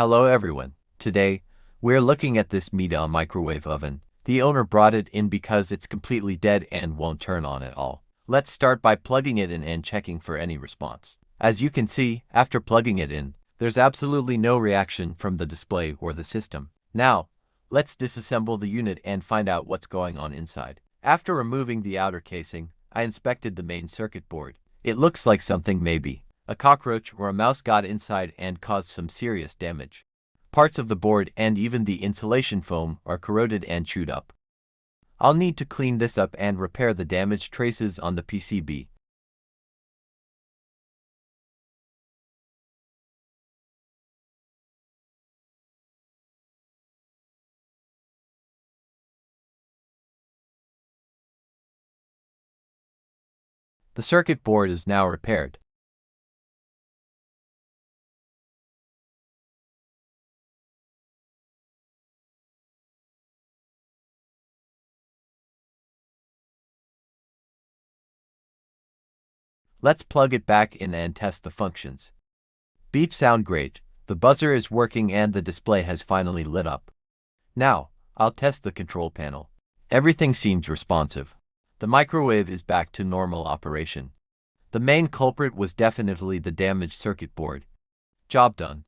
Hello everyone. Today, we're looking at this Midea microwave oven. The owner brought it in because it's completely dead and won't turn on at all. Let's start by plugging it in and checking for any response. As you can see, after plugging it in, there's absolutely no reaction from the display or the system. Now, let's disassemble the unit and find out what's going on inside. After removing the outer casing, I inspected the main circuit board. It looks like something maybe a cockroach or a mouse got inside and caused some serious damage. Parts of the board and even the insulation foam are corroded and chewed up. I'll need to clean this up and repair the damaged traces on the PCB. The circuit board is now repaired. Let's plug it back in and test the functions. Beeps sound great, the buzzer is working and the display has finally lit up. Now, I'll test the control panel. Everything seems responsive. The microwave is back to normal operation. The main culprit was definitely the damaged circuit board. Job done.